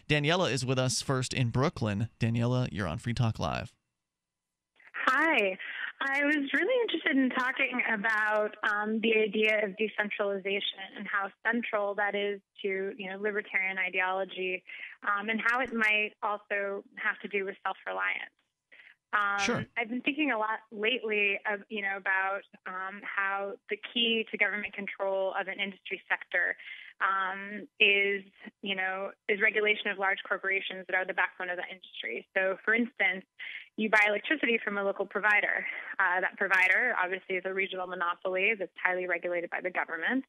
Daniela is with us first in Brooklyn. Daniela, you're on Free Talk Live. Hi. I was really interested in talking about the idea of decentralization and how central that is to, libertarian ideology, and how it might also have to do with self-reliance. Sure. I've been thinking a lot lately, about how the key to government control of an industry sector is regulation of large corporations that are the backbone of the industry. So, for instance, you buy electricity from a local provider. That provider obviously is a regional monopoly that's highly regulated by the government.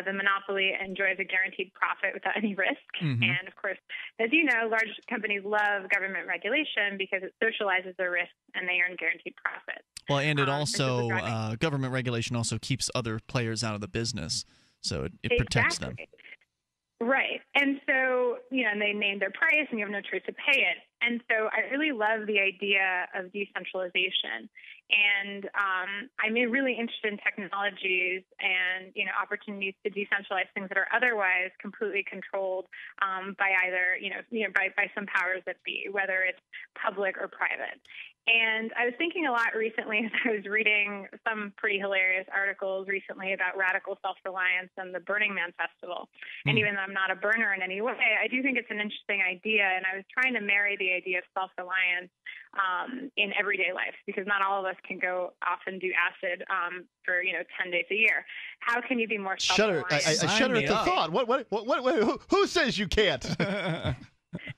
The monopoly enjoys a guaranteed profit without any risk. Mm-hmm. And of course, as you know, large companies love government regulation because it socializes their risks and they earn guaranteed profit. Well, and it also, government regulation also keeps other players out of the business. So it protects them. Right. And so, and they name their price and you have no choice to pay it. And so I really love the idea of decentralization. And I'm really interested in technologies and, opportunities to decentralize things that are otherwise completely controlled by either, by some powers that be, whether it's public or private. And I was thinking a lot recently as I was reading some pretty hilarious articles recently about radical self-reliance and the Burning Man Festival. And even though I'm not a burner in any way, I do think it's an interesting idea. And I was trying to marry the idea of self-reliance in everyday life, because not all of us can go off and do acid for 10 days a year. How can you be more self-reliant? I shudder at the thought. Who says you can't?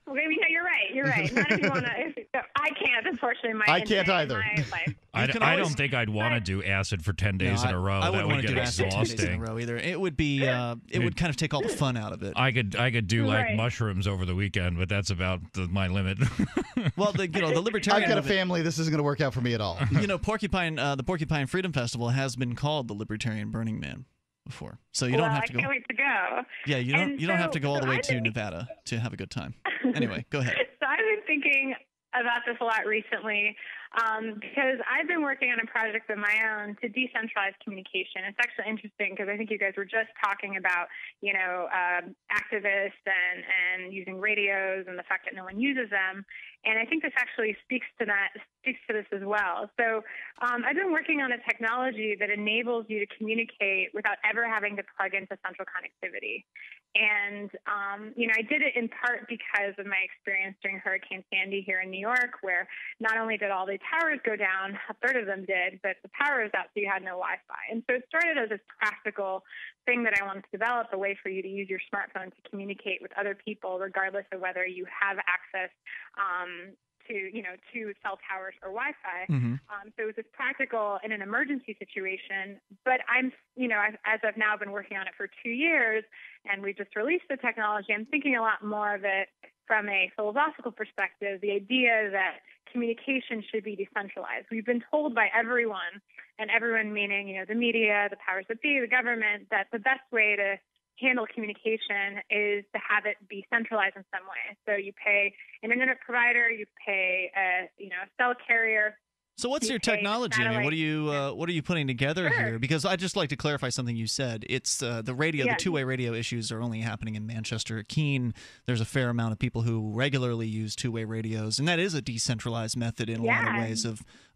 Well, you're right. You're right. Not if you want to. I can't, unfortunately. I can't either. I don't think I'd want to do acid for 10 days in a row. I wouldn't want to do exhausting. acid 10 days in a row either. It would be. It would kind of take all the fun out of it. I could do mushrooms over the weekend, but that's about my limit. Well, the libertarian. I've got a family. This isn't going to work out for me at all. The Porcupine Freedom Festival has been called the Libertarian Burning Man before, so you don't have to go. I can't wait to go. Yeah, you don't have to go all the way to Nevada to have a good time. Anyway, go ahead. So I've been thinking about this a lot recently because I've been working on a project of my own to decentralize communication. It's actually interesting because I think you guys were just talking about, activists and using radios and the fact that no one uses them. And I think this actually speaks to this as well. So I've been working on a technology that enables you to communicate without ever having to plug into central connectivity. And, I did it in part because of my experience during Hurricane Sandy here in New York, where not only did all the towers go down, a third of them did, but the power was out, so you had no Wi-Fi. And so it started as this practical thing that I wanted to develop, a way for you to use your smartphone to communicate with other people, regardless of whether you have access to cell towers or Wi-Fi. Mm-hmm. So it was this practical in an emergency situation. But as I've now been working on it for 2 years, and we just released the technology, I'm thinking a lot more of it from a philosophical perspective, the idea that communication should be decentralized. We've been told by everyone, and everyone meaning, the media, the powers that be, the government, that the best way to handle communication is to have it be centralized in some way. So you pay an internet provider, you pay a cell carrier. So what's your technology? I mean, what are you putting together here? Because I'd just like to clarify something you said. It's the radio, the two-way radio issues are only happening in Manchester. Keene, there's a fair amount of people who regularly use two-way radios, and that is a decentralized method in a lot of ways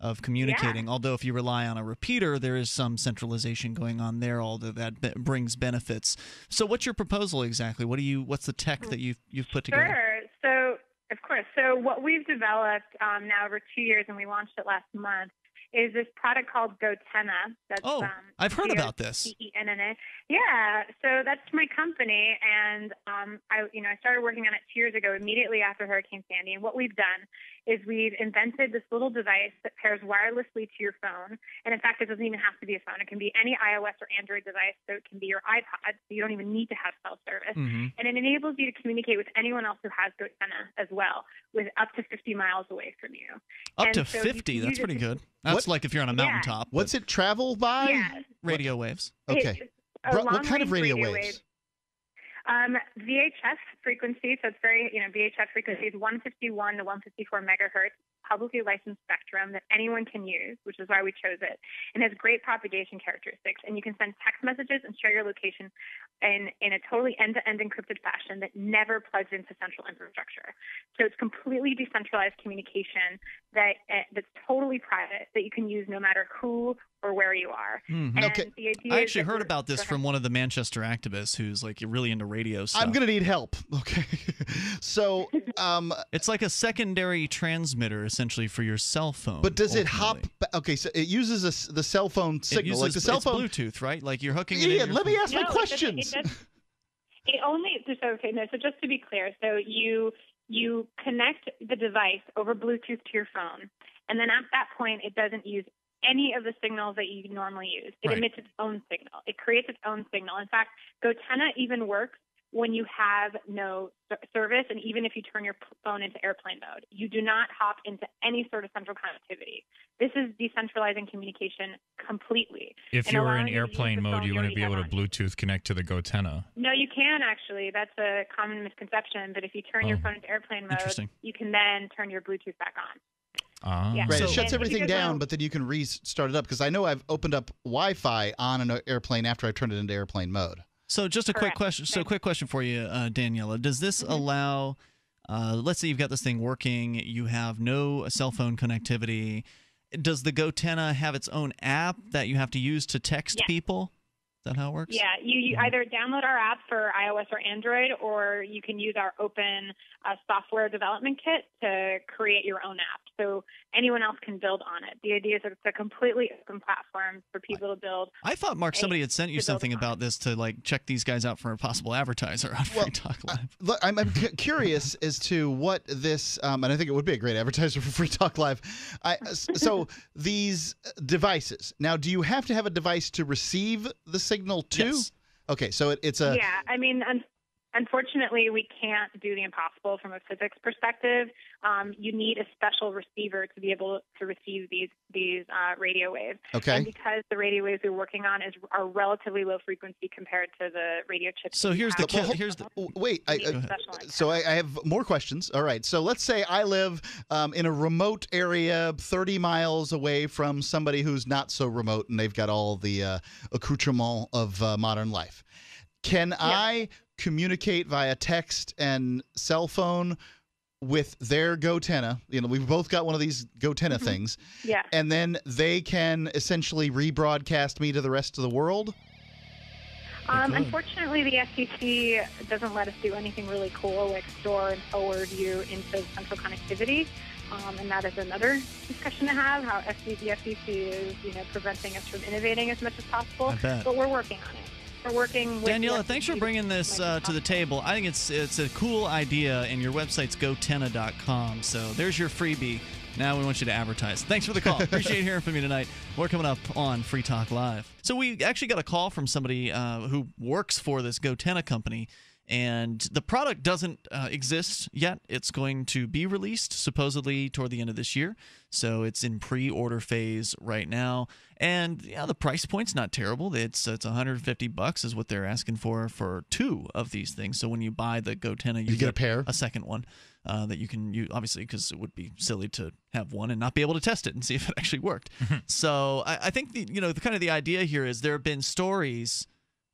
of communicating. Although if you rely on a repeater, there is some centralization going on there, although that brings benefits. So what's your proposal exactly? What's the tech that you've put together? Sure. So of course. So what we've developed now over 2 years, and we launched it last month, is this product called goTenna. That's, I've heard about this. Gotenna. Yeah, so that's my company, and I started working on it 2 years ago, immediately after Hurricane Sandy. And what we've done is we've invented this little device that pairs wirelessly to your phone. And in fact, it doesn't even have to be a phone. It can be any iOS or Android device, so it can be your iPod, so you don't even need to have cell service. Mm-hmm. And it enables you to communicate with anyone else who has goTenna as well, with up to 50 miles away from you. Up to 50? That's pretty good. That's like if you're on a mountaintop. What's it travel by? Yeah. Radio waves. Okay. What kind of radio waves? VHF frequency, so it's very, VHF frequency is 151 to 154 megahertz, publicly licensed spectrum that anyone can use, which is why we chose it, and has great propagation characteristics. And you can send text messages and share your location in a totally end-to-end encrypted fashion that never plugs into central infrastructure. So it's completely decentralized communication that's totally private, that you can use no matter who or where you are. Mm-hmm. Okay. I actually heard about this from one of the Manchester activists who's like really into radio stuff. I'm going to need help. Okay. So it's like a secondary transmitter essentially for your cell phone. But does it hop? Okay, so it uses the cell phone signal. Like the cell phone. It's Bluetooth, right? Like you're hooking it in. Let me ask my questions. So just to be clear, so you connect the device over Bluetooth to your phone, and then at that point, it doesn't use any of the signals that you normally use. It emits its own signal. It creates its own signal. In fact, goTenna even works when you have no service, and even if you turn your phone into airplane mode. You do not hop into any sort of central connectivity. This is decentralizing communication completely. If you were in airplane mode, you wouldn't be able to Bluetooth connect to the goTenna. No, you can actually. That's a common misconception. But if you turn your phone into airplane mode, you can then turn your Bluetooth back on. Yeah. Right, it shuts everything down, but then you can restart it up. Because I know I've opened up Wi-Fi on an airplane after I've turned it into airplane mode. So just a quick question. So quick question for you, Daniela. Does this allow, let's say you've got this thing working, you have no cell phone connectivity. Does the goTenna have its own app that you have to use to text people? Is that how it works? Yeah, you either download our app for iOS or Android, or you can use our open software development kit to create your own app. So anyone else can build on it. The idea is that it's a completely open platform for people to build. I thought, Mark, somebody had sent you something about this to like check these guys out for a possible advertiser on Free Talk Live. Look, I'm curious as to what this, and I think it would be a great advertiser for Free Talk Live. So these devices. Now, do you have to have a device to receive the signal too? Yes. Okay, so it's a. Yeah, I mean, unfortunately, we can't do the impossible from a physics perspective. You need a special receiver to be able to receive these radio waves. Okay. And because the radio waves we're working on are relatively low frequency compared to the radio chips. So here's the wait. I have more questions. All right. So let's say I live in a remote area, 30 miles away from somebody who's not so remote, and they've got all the accoutrement of modern life. Can I communicate via text and cell phone with their goTenna? We've both got one of these goTenna things. Yeah. And then they can essentially rebroadcast me to the rest of the world? Unfortunately, the FCC doesn't let us do anything really cool like store and forward you into central connectivity. And that is another discussion to have, how the FCC is preventing us from innovating as much as possible. I bet. But we're working on it. Working with Daniela, thanks for bringing this to the table. I think it's a cool idea, and your website's goTenna.com. So there's your freebie. Now we want you to advertise. Thanks for the call. Appreciate hearing from you tonight. More coming up on Free Talk Live. So we actually got a call from somebody who works for this goTenna company, and the product doesn't exist yet. It's going to be released supposedly toward the end of this year. So it's in pre-order phase right now. And the price point's not terrible. It's $150 is what they're asking for two of these things. So when you buy the goTenna, you get a pair, a second one that you can use, obviously, because it would be silly to have one and not be able to test it and see if it actually worked. So I think the idea here is there have been stories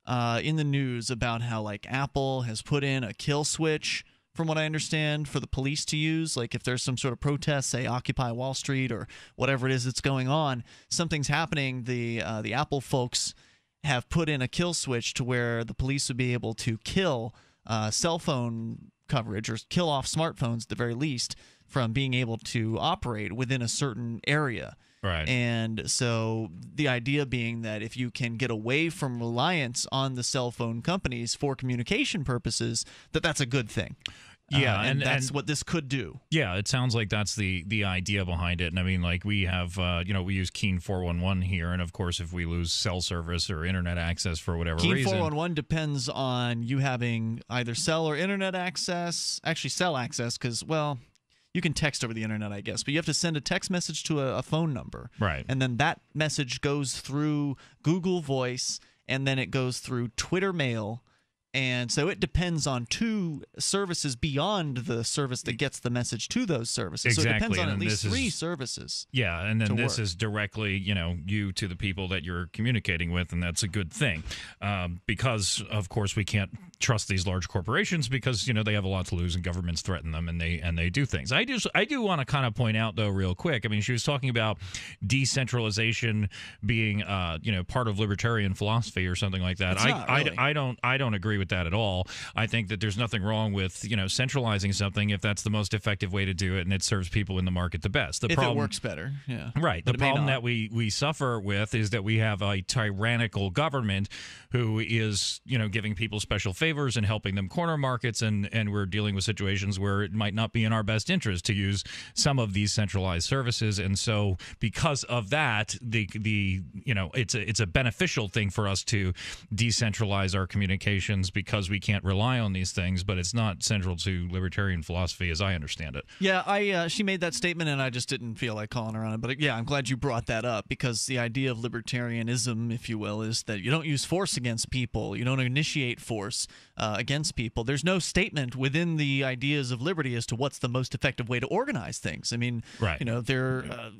in the news about how like Apple has put in a kill switch, from what I understand, for the police to use. Like if there's some sort of protest, say Occupy Wall Street or whatever it is that's going on, something's happening. The Apple folks have put in a kill switch to where the police would be able to kill cell phone coverage or kill off smartphones at the very least from being able to operate within a certain area. Right. And so the idea being that if you can get away from reliance on the cell phone companies for communication purposes, that's a good thing. Yeah, and that's what this could do. Yeah, it sounds like that's the idea behind it. And I mean, like we have, we use Keen 411 here, and of course, if we lose cell service or internet access for whatever reason, Keen 411 depends on you having either cell or internet access. Actually, cell access, because you can text over the internet, I guess, but you have to send a text message to a phone number. Right. And then that message goes through Google Voice, and then it goes through Twitter Mail, And so it depends on two services beyond the service that gets the message to those services. Exactly. So it depends on at least three is, services. Yeah, and then this work. is directly, you to the people that you're communicating with, and that's a good thing. Because, of course, we can't trust these large corporations because, they have a lot to lose and governments threaten them and they do things. I do want to kind of point out, though, real quick. I mean, she was talking about decentralization being, part of libertarian philosophy or something like that. I don't agree with that at all. I think that there's nothing wrong with centralizing something if that's the most effective way to do it and it serves people in the market the best. If it works better, yeah. Right. The problem that we suffer with is that we have a tyrannical government who is giving people special favors and helping them corner markets, and we're dealing with situations where it might not be in our best interest to use some of these centralized services, and so because of that, it's a beneficial thing for us to decentralize our communications because we can't rely on these things, but it's not central to libertarian philosophy as I understand it. Yeah, she made that statement and I just didn't feel like calling her on it. But yeah, I'm glad you brought that up because the idea of libertarianism, if you will, is that you don't use force against people. You don't initiate force against people. There's no statement within the ideas of liberty as to what's the most effective way to organize things. I mean, right.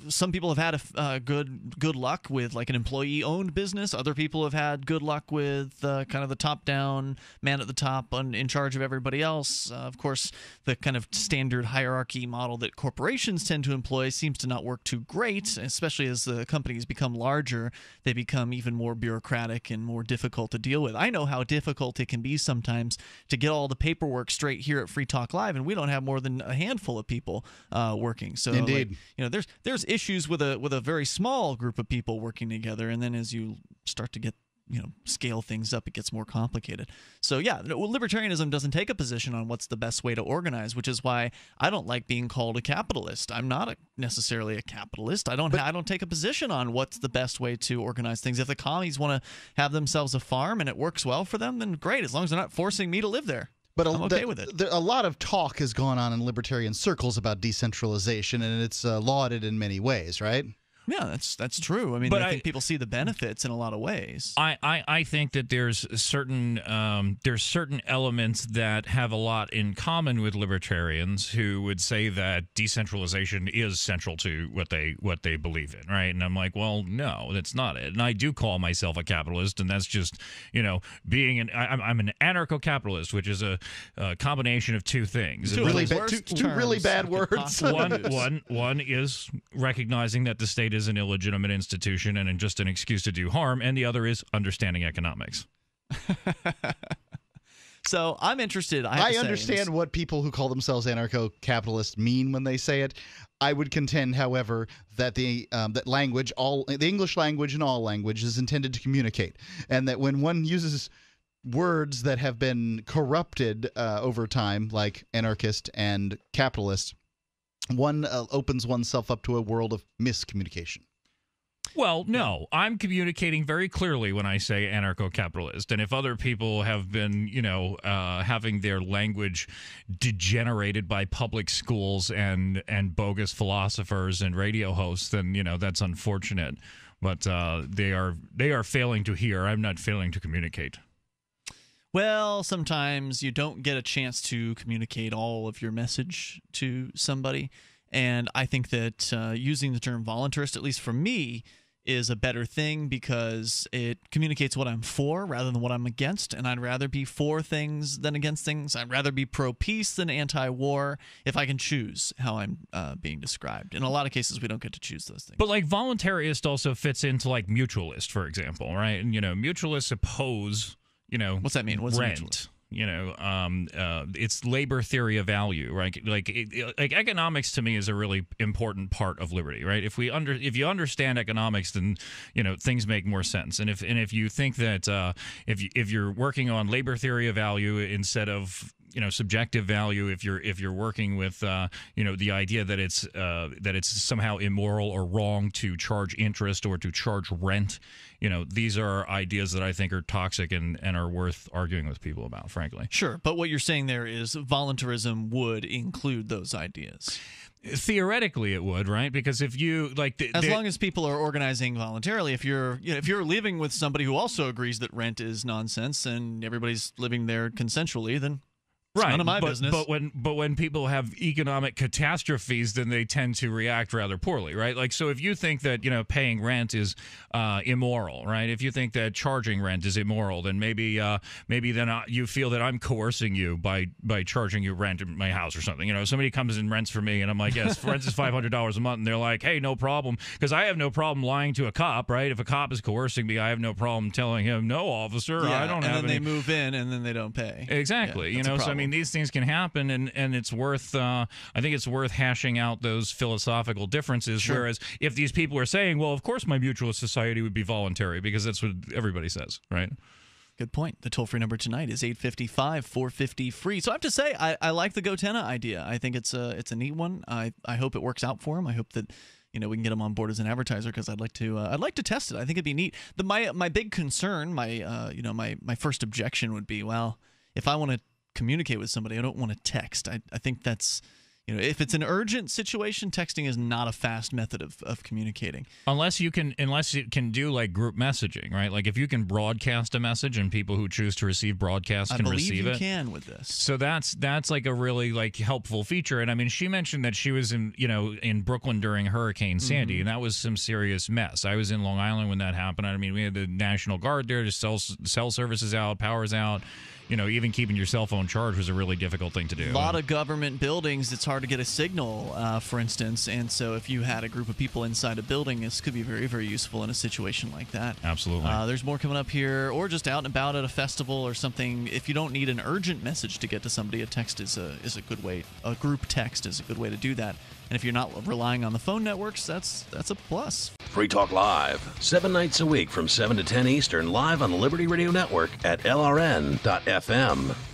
Some people have had good luck with like an employee-owned business. Other people have had good luck with kind of the top-down man at the top in charge of everybody else. Of course, the kind of standard hierarchy model that corporations tend to employ seems to not work too great, especially as the companies become larger. They become even more bureaucratic and more difficult to deal with. I know how difficult it can be sometimes to get all the paperwork straight here at Free Talk Live, and we don't have more than a handful of people working. So, indeed, there's issues with a very small group of people working together, and then as you start to get scale things up, it gets more complicated. So yeah, libertarianism doesn't take a position on what's the best way to organize, which is why I don't like being called a capitalist. I'm not necessarily a capitalist. I don't take a position on what's the best way to organize things. If the commies want to have themselves a farm and it works well for them, then great, as long as they're not forcing me to live there. But I'm okay with it. A lot of talk has gone on in libertarian circles about decentralization, and it's lauded in many ways, right? Yeah, that's true. I mean, I think people see the benefits in a lot of ways. I think that there's certain elements that have a lot in common with libertarians who would say that decentralization is central to what they believe in, right? And I'm like, well, no, that's not it. And I do call myself a capitalist, and that's just being I'm an anarcho-capitalist, which is a combination of two things. Two really bad words. One is recognizing that the state is an illegitimate institution and just an excuse to do harm, and the other is understanding economics. So I'm interested. I understand what people who call themselves anarcho-capitalists mean when they say it. I would contend, however, that that language, the English language and all language, is intended to communicate, and that when one uses words that have been corrupted over time, like anarchist and capitalist, one opens oneself up to a world of miscommunication. Well, no, I'm communicating very clearly when I say anarcho-capitalist, and if other people have been, having their language degenerated by public schools and bogus philosophers and radio hosts, then that's unfortunate. But they are failing to hear. I'm not failing to communicate. Well, sometimes you don't get a chance to communicate all of your message to somebody, and I think that using the term voluntarist, at least for me, is a better thing because it communicates what I'm for rather than what I'm against, and I'd rather be for things than against things. I'd rather be pro-peace than anti-war if I can choose how I'm being described. In a lot of cases, we don't get to choose those things. But like voluntarist also fits into like mutualist, for example, right? And mutualists oppose what's that mean? What's rent? It's labor theory of value, right? Like economics to me is a really important part of liberty, right? If you understand economics, then things make more sense. And if you think that if you're working on labor theory of value instead of subjective value, if you're working with the idea that it's somehow immoral or wrong to charge interest or to charge rent, these are ideas that I think are toxic and are worth arguing with people about, frankly. Sure, but what you're saying there is voluntarism would include those ideas. Theoretically, it would, right? Because if you as long as people are organizing voluntarily, if you're living with somebody who also agrees that rent is nonsense and everybody's living there consensually, then it's none of my business. But when people have economic catastrophes, then they tend to react rather poorly, right? Like, so if you think that paying rent is immoral, right? If you think that charging rent is immoral, then maybe then you feel that I'm coercing you by charging you rent in my house or something. Somebody comes and rents for me, and I'm like, yes, rent is $500 a month, and they're like, hey, no problem, because I have no problem lying to a cop, right? If a cop is coercing me, I have no problem telling him, no, officer, I don't have any. And then they move in, and then they don't pay. Exactly. So I mean, these things can happen, and it's worth. I think it's worth hashing out those philosophical differences. Sure. Whereas if these people are saying, well, of course my mutualist society would be voluntary, because that's what everybody says, right? Good point. The toll-free number tonight is 855-450-FREE. So I have to say, I like the goTenna idea. I think it's a neat one. I hope it works out for him. I hope that we can get him on board as an advertiser, because I'd like to test it. I think it'd be neat. My big concern, my first objection would be, well, if I want to communicate with somebody, I don't want to text. I think that's if it's an urgent situation, texting is not a fast method of communicating. Unless it can do like group messaging, right? Like if you can broadcast a message and people who choose to receive broadcasts can receive it. I believe you can with this. So that's like a really helpful feature. And I mean, she mentioned that she was in Brooklyn during Hurricane Sandy, and that was some serious mess. I was in Long Island when that happened. I mean, we had the National Guard there to cell services out, power's out. Even keeping your cell phone charged was a really difficult thing to do. A lot of government buildings, it's hard to get a signal, for instance. And so if you had a group of people inside a building, this could be very, very useful in a situation like that. Absolutely. There's more coming up here, or just out and about at a festival or something. If you don't need an urgent message to get to somebody, a text is a good way. A group text is a good way to do that. And if you're not relying on the phone networks, that's a plus. Free Talk Live, 7 nights a week from 7 to 10 Eastern, live on the Liberty Radio Network at LRN.FM.